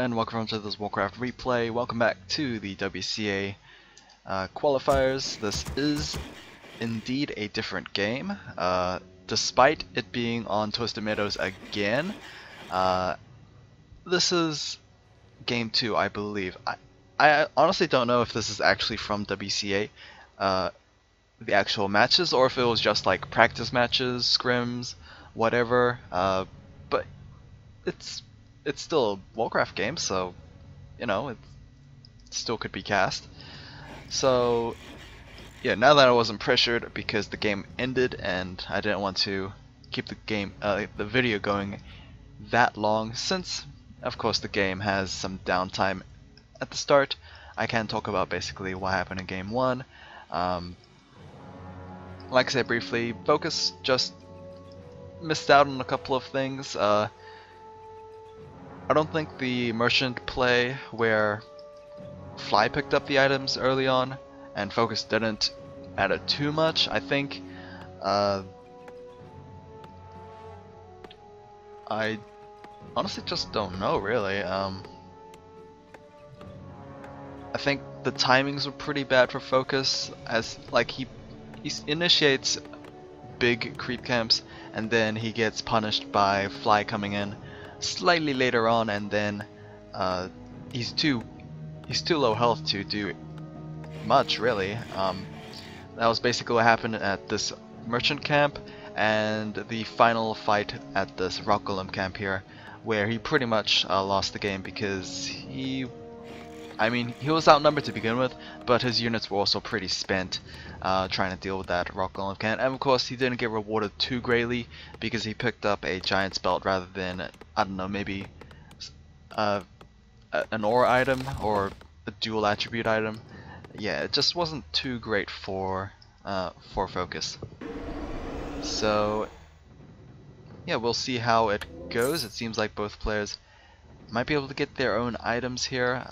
and welcome to this Warcraft replay. Welcome back to the WCA qualifiers. This is indeed a different game, despite it being on Twisted Meadows again. This is game 2, I believe. I honestly don't know if this is actually from WCA, the actual matches, or if it was just like practice matches, scrims, whatever. But it's still a Warcraft game, so you know it still could be cast. So yeah, now that I wasn't pressured because the game ended and I didn't want to keep the video going that long, since of course the game has some downtime at the start. I can talk about basically what happened in game 1. Like I said briefly, FoCuS just missed out on a couple of things. I don't think the merchant play where Fly picked up the items early on and FoCuS didn't added too much. I think I honestly just don't know really. I think the timings were pretty bad for FoCuS, as like he initiates big creep camps and then he gets punished by Fly coming in slightly later on, and then he's too low health to do much really. That was basically what happened at this merchant camp and the final fight at this rock golem camp here, where he pretty much lost the game because he was outnumbered to begin with, but his units were also pretty spent trying to deal with that rock golem camp. And of course he didn't get rewarded too greatly because he picked up a giant's belt rather than, I don't know, maybe an aura item or a dual attribute item. Yeah, it just wasn't too great for FoCuS. So yeah, we'll see how it goes. It seems like both players might be able to get their own items here.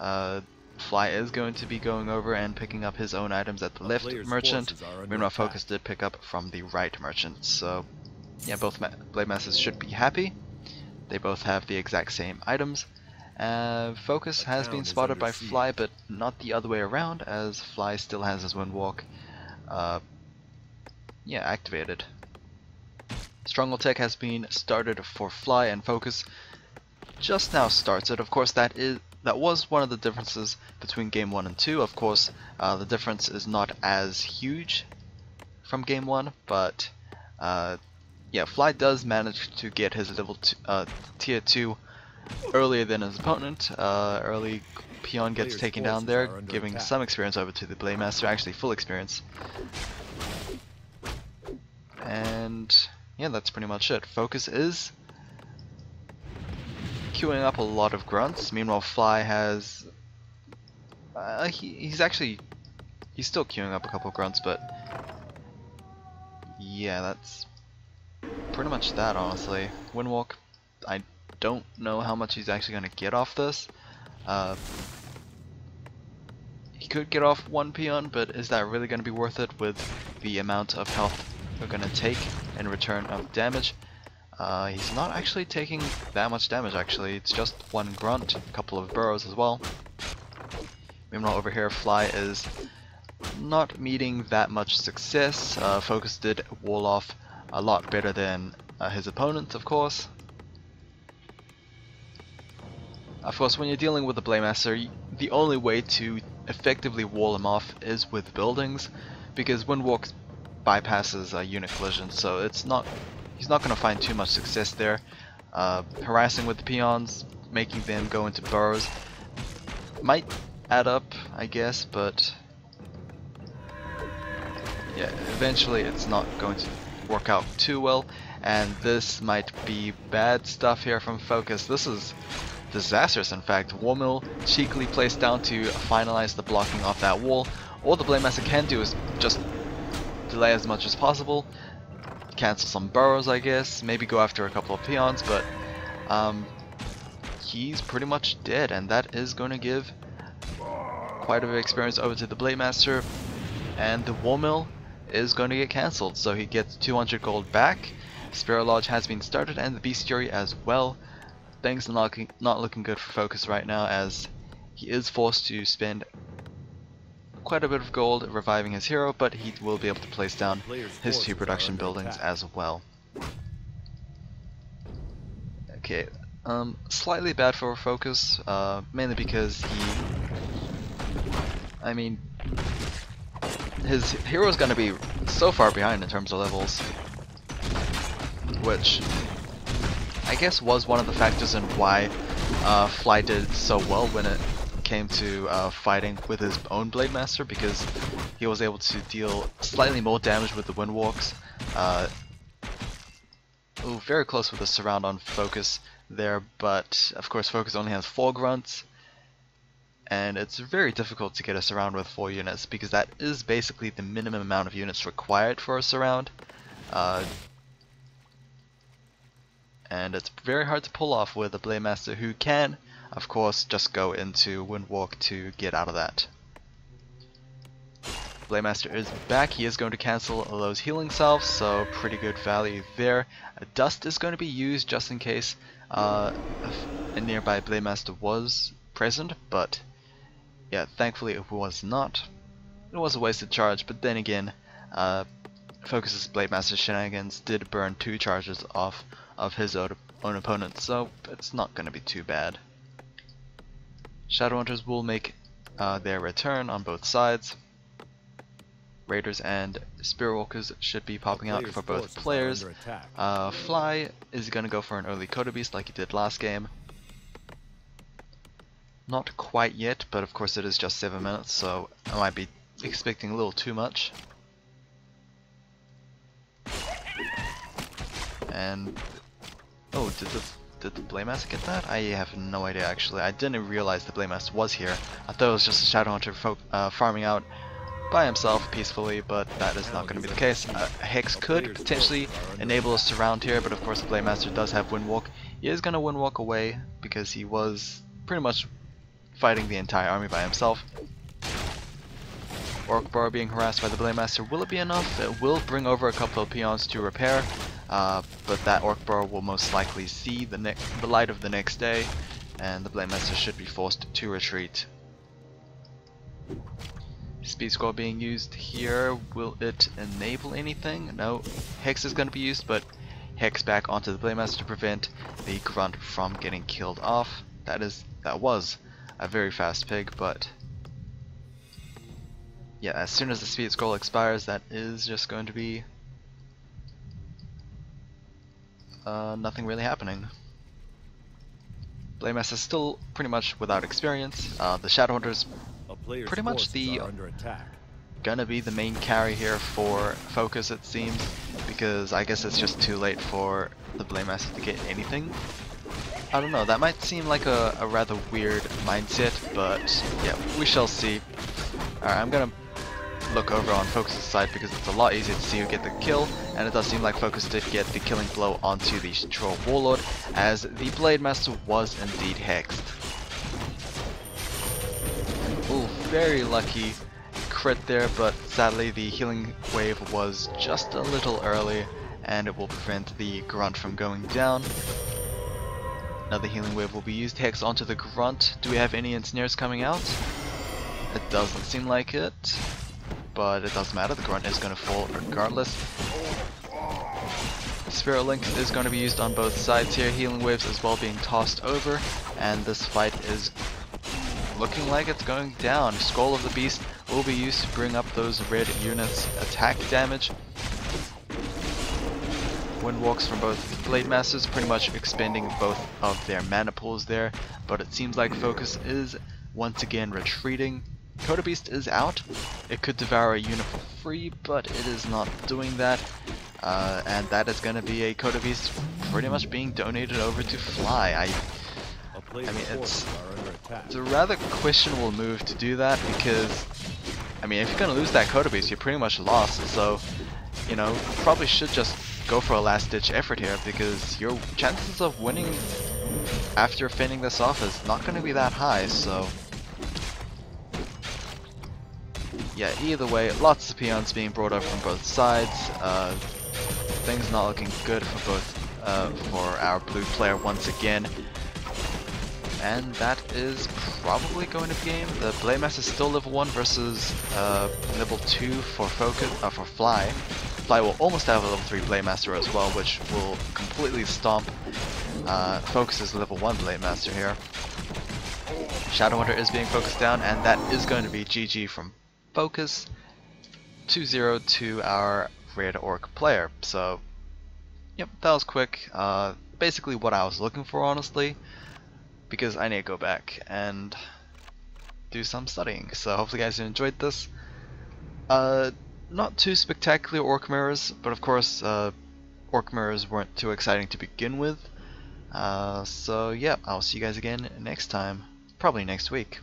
Fly is going to be going over and picking up his own items at the left merchant, meanwhile FoCuS did pick up from the right merchant. So yeah, both Blade Masters should be happy. They both have the exact same items. FoCuS has been spotted by Fly, but not the other way around, as Fly still has his Windwalk activated. Stronghold Tech has been started for Fly, and FoCuS just now starts it. Of course, that was one of the differences between game 1 and 2. Of course, the difference is not as huge from game 1, but yeah, Fly does manage to get his level tier 2 earlier than his opponent. Early peon gets taken down there, giving some experience over to the Blade Master, actually full experience. And yeah, that's pretty much it. FoCuS is queuing up a lot of grunts. Meanwhile, Fly has he's still queuing up a couple of grunts, but yeah, that's pretty much that, honestly. Windwalk, I don't know how much he's actually going to get off this. He could get off one peon, but is that really going to be worth it with the amount of health we're going to take in return of damage? He's not actually taking that much damage, actually. It's just one grunt, a couple of burrows as well. Meanwhile, over here, Fly is not meeting that much success. FoCuS did wall off a lot better than his opponent, of course. Of course, when you're dealing with the Blade Master, the only way to effectively wall him off is with buildings, because Windwalk bypasses unit collision, so he's not going to find too much success there. Harassing with the peons, making them go into burrows, might add up, I guess, but yeah, eventually it's not going to work out too well, and this might be bad stuff here from FoCuS. This is disastrous, in fact. Wall Mill cheekily placed down to finalize the blocking off that wall. All the Blade Master can do is just delay as much as possible, cancel some burrows, I guess, maybe go after a couple of peons, but he's pretty much dead, and that is going to give quite a bit of experience over to the Blade Master, and the Wall Mill is going to get cancelled, so he gets 200 gold back. Spirit Lodge has been started, and the Bestiary as well. things are not looking good for FoCuS right now, as he is forced to spend quite a bit of gold reviving his hero, but he will be able to place down his 2 production buildings as well. Okay, slightly bad for FoCuS, mainly because his hero is going to be so far behind in terms of levels, which I guess was one of the factors in why Fly did so well when it came to fighting with his own Blade Master, because he was able to deal slightly more damage with the Windwalks. Very close with the surround on FoCuS there, but of course FoCuS only has 4 grunts, and it's very difficult to get a surround with 4 units, because that is basically the minimum amount of units required for a surround. And it's very hard to pull off with a Blade Master who can, of course, just go into Windwalk to get out of that. Blade Master is back. He is going to cancel those healing salves, so pretty good value there. Dust is going to be used just in case a nearby Blade Master was present, but yeah, thankfully it was not. It was a wasted charge, but then again, FoCuS's Blade Master shenanigans did burn 2 charges off of his own opponent, so it's not going to be too bad. Shadowhunters will make their return on both sides. Raiders and Spearwalkers should be popping out for both players. Fly is going to go for an early Coda Beast like he did last game. Not quite yet, but of course it is just 7 minutes, so I might be expecting a little too much. And oh, did the Blade Master get that? I have no idea actually. I didn't realize the Blade Master was here. I thought it was just a Shadowhunter farming out by himself peacefully, but that is not going to be the case. Hex could potentially enable a surround here, but of course the Blade Master does have Windwalk. He is going to Windwalk away because he was pretty much fighting the entire army by himself. Orc Bar being harassed by the Blade Master, will it be enough? It will bring over a couple of peons to repair, but that Orc Bar will most likely see the light of the next day, and the Blade Master should be forced to retreat. Speed Scroll being used here, will it enable anything? No. Hex is going to be used, but Hex back onto the Blade Master to prevent the Grunt from getting killed off. That was a very fast pig, but yeah, as soon as the Speed Scroll expires, that is just going to be nothing really happening. Blade Master is still pretty much without experience. The Shadowhunters pretty much gonna be the main carry here for FoCuS, it seems, because I guess it's just too late for the Blade Master to get anything. I don't know, that might seem like a rather weird mindset, but yeah, we shall see. Alright, I'm gonna look over on FoCuS's side because it's a lot easier to see who get the kill, and it does seem like FoCuS did get the killing blow onto the Troll Warlord, as the Blade Master was indeed hexed. Ooh, very lucky crit there, but sadly the healing wave was just a little early, and it will prevent the Grunt from going down. Another healing wave will be used. Hex onto the Grunt. Do we have any ensnares coming out? It doesn't seem like it, but it doesn't matter. The Grunt is going to fall regardless. Spirit Link is going to be used on both sides here. Healing waves as well being tossed over, and this fight is looking like it's going down. Scroll of the Beast will be used to bring up those red units' attack damage. Windwalks from both Blade Masters, pretty much expending both of their mana pools there, but it seems like FoCuS is once again retreating. Coda Beast is out. It could devour a unit for free, but it is not doing that. And that is going to be a Coda Beast pretty much being donated over to Fly. I mean, it's a rather questionable move to do that, because I mean, if you're going to lose that Coda Beast, you're pretty much lost. So, you know, probably should just go for a last ditch effort here, because your chances of winning after fending this off is not going to be that high. So yeah, either way, lots of peons being brought up from both sides. Things not looking good for both for our blue player once again. and that is probably going to be game. The Blade Master is still level 1 versus level 2 for FoCuS, for Fly. Fly will almost have a level 3 Blade Master as well, which will completely stomp FoCuS's level 1 Blade Master here. Shadow Hunter is being focused down, and that is going to be GG from FoCuS 2-0 to our Red Orc player. So, yep, that was quick. Basically what I was looking for, honestly, because I need to go back and do some studying. So hopefully you guys enjoyed this. Not too spectacular orc mirrors, but of course orc mirrors weren't too exciting to begin with. So yeah, I'll see you guys again next time, probably next week.